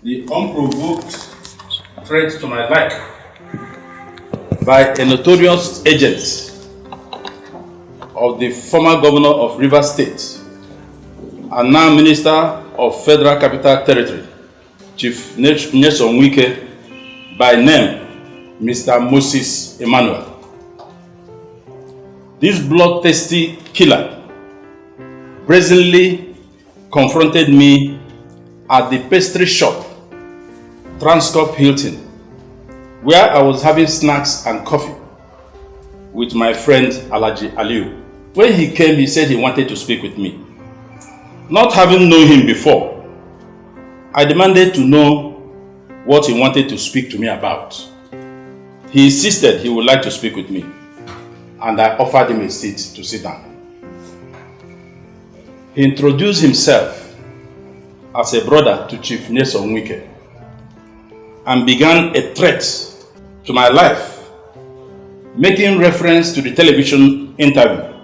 the unprovoked threat to my life by a notorious agent of the former governor of Rivers State and now Minister of Federal Capital Territory, Chief Nwanyanwu Wike, by name Mr. Moses Emmanuel. This bloodthirsty killer brazenly confronted me at the pastry shop, Transcorp Hilton, where I was having snacks and coffee with my friend Alhaji Aliu. When he came, he said he wanted to speak with me. Not having known him before, I demanded to know what he wanted to speak to me about. He insisted he would like to speak with me, and I offered him a seat to sit down. He introduced himself as a brother to Chief Nwanyanwu Wike and began a threat to my life, making reference to the television interview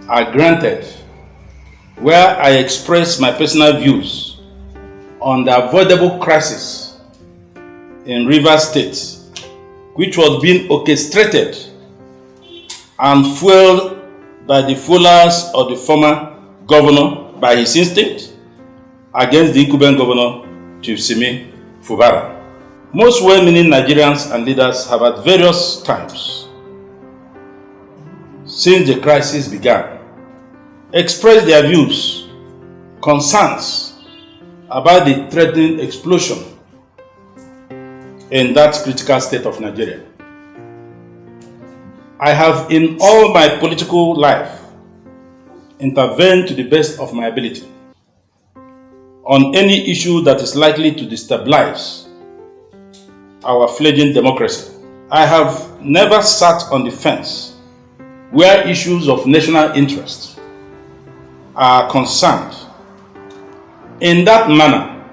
I granted, where I expressed my personal views on the avoidable crisis in Rivers State, which was being orchestrated and fueled by the followers of the former governor by his instinct against the incumbent governor, Chief Simi Fubara. Most well-meaning Nigerians and leaders have at various times since the crisis began expressed their views, concerns about the threatening explosion in that critical state of Nigeria. I have in all my political life intervened to the best of my ability on any issue that is likely to destabilize our fledgling democracy. I have never sat on the fence where issues of national interest are concerned. In that manner,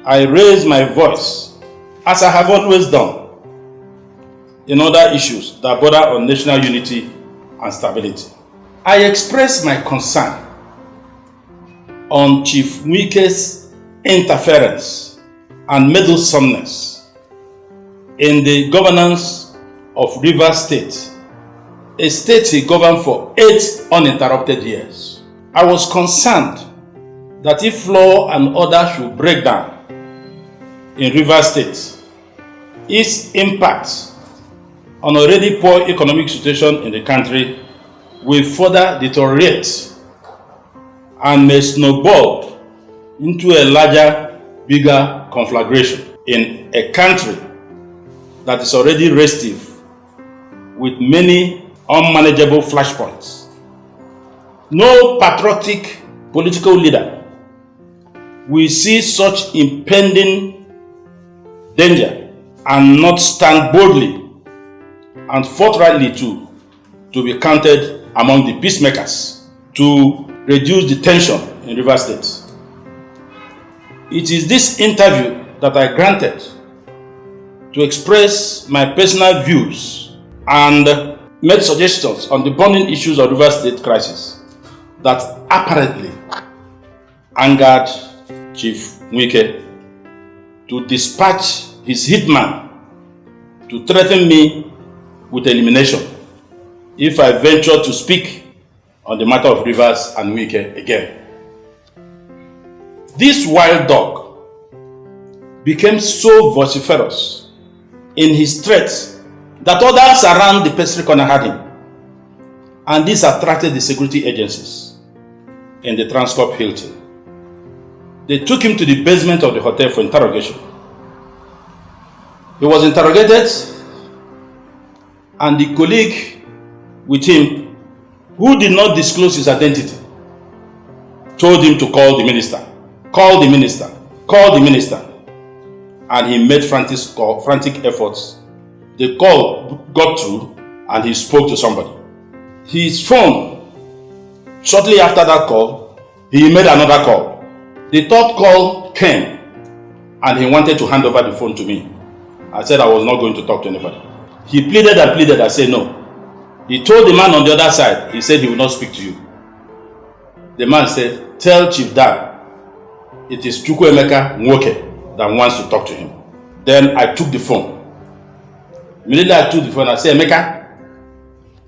I raise my voice, as I have always done, in other issues that border on national unity and stability. I express my concern on Chief Wike's interference and meddlesomeness in the governance of Rivers State, a state he governed for 8 uninterrupted years. I was concerned that if law and order should break down in Rivers State, its impact on already poor economic situation in the country will further deteriorate and may snowball into a larger, bigger conflagration in a country that is already restive with many unmanageable flashpoints. No patriotic political leader will see such impending danger and not stand boldly and forthrightly to be counted among the peacemakers to reduce the tension in Rivers State. It is this interview that I granted to express my personal views and make suggestions on the burning issues of Rivers State crisis that apparently angered Chief Wike to dispatch his hitman to threaten me with elimination if I venture to speak on the matter of Rivers and Wike again. This wild dog became so vociferous in his threats that others around the pastry corner had him, and this attracted the security agencies in the Transcorp Hilton. They took him to the basement of the hotel for interrogation. He was interrogated, and the colleague with him, who did not disclose his identity, told him to call the minister, call the minister, call the minister. And he made frantic efforts. The call got through and he spoke to somebody. His phone, shortly after that call, he made another call. The third call came and he wanted to hand over the phone to me. I said I was not going to talk to anybody. He pleaded and pleaded. I said no. He told the man on the other side, he said he will not speak to you. The man said, tell Chief Dan it is Chukwuemeka Nwoke that wants to talk to him. Then I took the phone. Immediately I took the phone, I said, Emeka,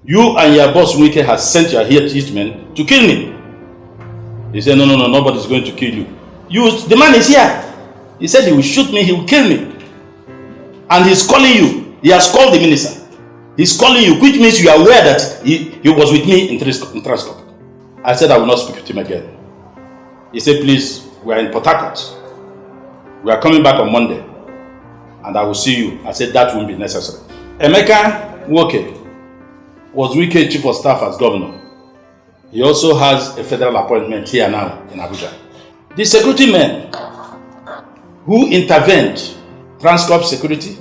you and your boss Wike has sent your hitmen to kill me. He said, no, nobody's going to kill you. The man is here. He said he will shoot me, he will kill me. And he's calling you. He has called the minister. He's calling you, which means you are aware that he was with me in Transcorp. I said I will not speak with him again. He said, please, we are in Port Harcourt. We are coming back on Monday. And I will see you. I said that won't be necessary. Emeka Nwoke was Wike chief of staff as governor. He also has a federal appointment here now in Abuja. The security men who intervened, Transcorp security,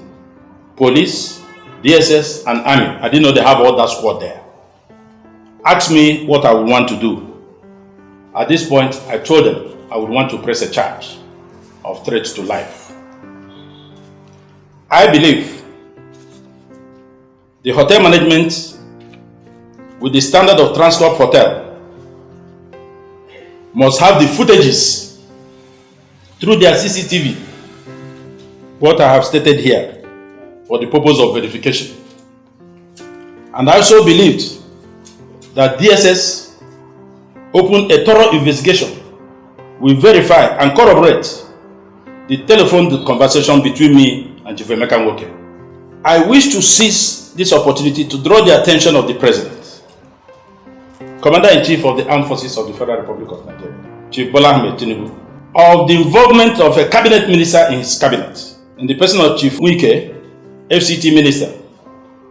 police, DSS and army, I didn't know they have all that squad there, asked me what I would want to do. At this point, I told them I would want to press a charge of threat to life. I believe the hotel management, with the standard of Transcorp Hotel, must have the footages through their CCTV, what I have stated here, for the purpose of verification. And I also believed that DSS opened a thorough investigation will verify and corroborate the telephone conversation between me and Chief Emeka Nwoke. I wish to seize this opportunity to draw the attention of the President, Commander-in-Chief of the Armed Forces of the Federal Republic of Nigeria, Chief Bola Ahmed Tinubu, of the involvement of a cabinet minister in his cabinet, in the person of Chief Wike, FCT Minister,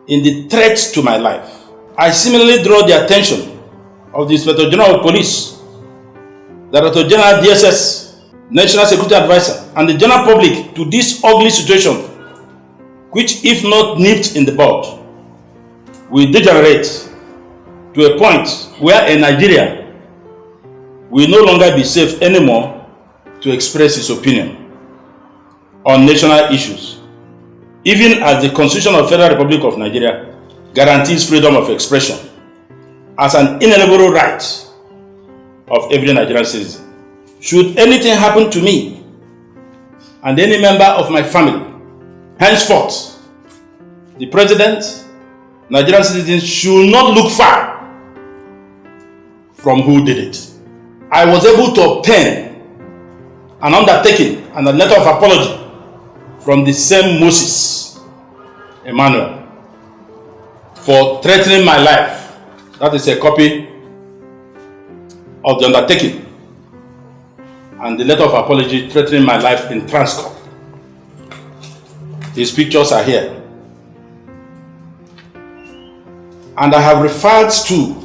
in the threat to my life. I similarly draw the attention of the Inspector General of Police, Director General DSS, National Security Advisor, and the general public to this ugly situation, which, if not nipped in the bud, will degenerate to a point where a Nigerian will no longer be safe anymore to express his opinion on national issues, even as the Constitution of the Federal Republic of Nigeria guarantees freedom of expression as an inalienable right of every Nigerian citizen. Should anything happen to me and any member of my family, henceforth, the President, Nigerian citizens should not look far from who did it. I was able to obtain an undertaking and a letter of apology from the same Moses Emmanuel for threatening my life. That is a copy of the undertaking and the letter of apology threatening my life in Transcorp. His pictures are here. And I have referred to,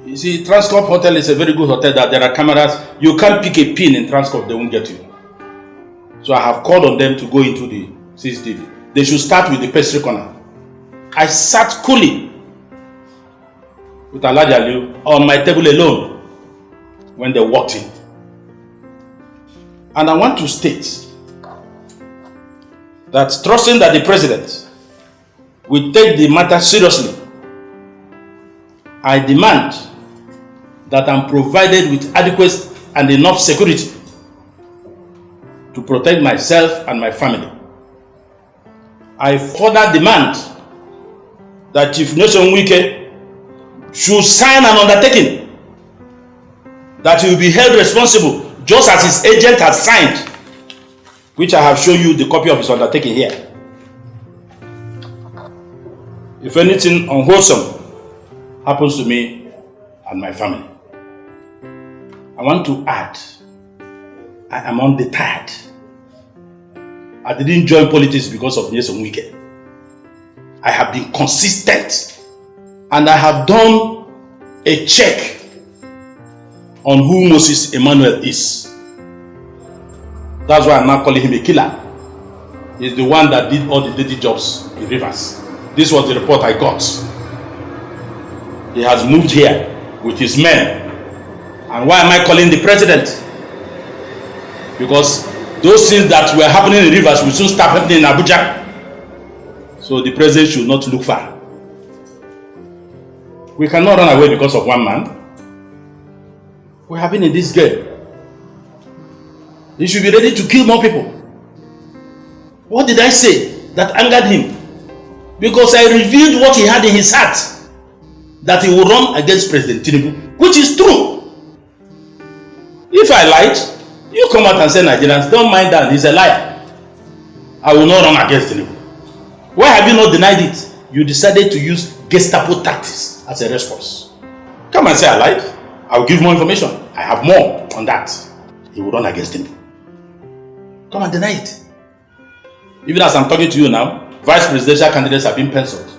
you see, Transcorp Hotel is a very good hotel that there are cameras. You can't pick a pin in Transcorp, they won't get you. So I have called on them to go into the CCTV. They should start with the pastry corner. I sat coolly with Alhaji Aliu on my table alone when they walked in. And I want to state that, trusting that the President will take the matter seriously, I demand that I'm provided with adequate and enough security to protect myself and my family. I further demand that Chief Nation Wike should sign an undertaking that he will be held responsible just as his agent has signed, which I have shown you the copy of his undertaking here. If anything unwholesome happens to me and my family, I want to add, I am undeterred. I didn't join politics because of Nyesom Wike. I have been consistent and I have done a check on who Moses Emmanuel is. That's why I'm not calling him a killer. He's the one that did all the dirty jobs in Rivers. This was the report I got. He has moved here with his men. And why am I calling the President? Because those things that were happening in Rivers will soon start happening in Abuja. So the President should not look far. We cannot run away because of one man. We have been in this game He should be ready to kill more people. What did I say that angered him? Because I revealed what he had in his heart, that he will run against President Tinubu, which is true. If I lied, you come out and say, Nigerians, don't mind that, he's a liar. I will not run against Tinubu. Why have you not denied it? You decided to use Gestapo tactics as a response. Come and say I lied. I will give more information. I have more on that. He will run against Tinubu. Come and deny it. Even as I'm talking to you now, vice presidential candidates have been penciled.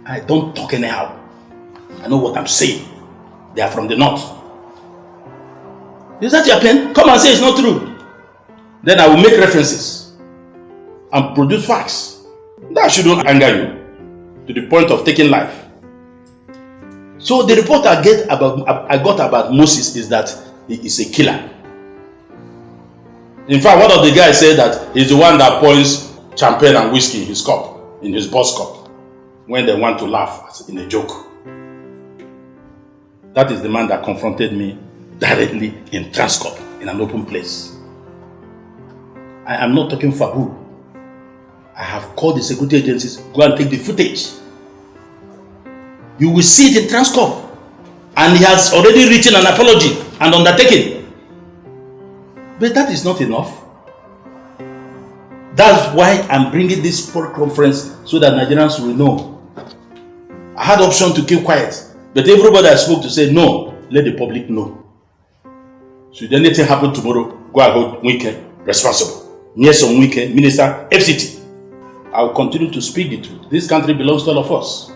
I don't talk anyhow. I know what I'm saying. They are from the north. Is that your pen? Come and say it's not true. Then I will make references and produce facts. That shouldn't anger you to the point of taking life. So the report I got about Moses is that he is a killer. In fact, one of the guys said that he's the one that pours champagne and whiskey in his cup, in his boss cup, when they want to laugh in a joke. That is the man that confronted me directly in Transcorp, in an open place. I am not talking fabu. I have called the security agencies, go and take the footage. You will see it in Transcorp. And he has already written an apology and undertaken. But that is not enough. That's why I'm bringing this conference so that Nigerians will know. I had option to keep quiet, but everybody I spoke to said no, let the public know. Should anything happen tomorrow, go and hold Wike responsible. Nyesom Wike, Minister, FCT. I will continue to speak the truth. This country belongs to all of us.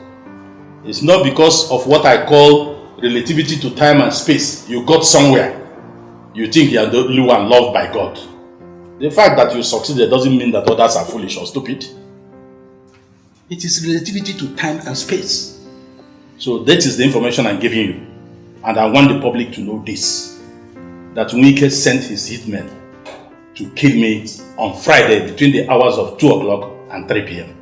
It's not because of what I call relativity to time and space. You got somewhere. You think you are the only one loved by God. The fact that you succeeded doesn't mean that others are foolish or stupid. It is relativity to time and space. So that is the information I'm giving you. And I want the public to know this. That Wike sent his hitmen to kill me on Friday between the hours of 2 o'clock and 3 p.m.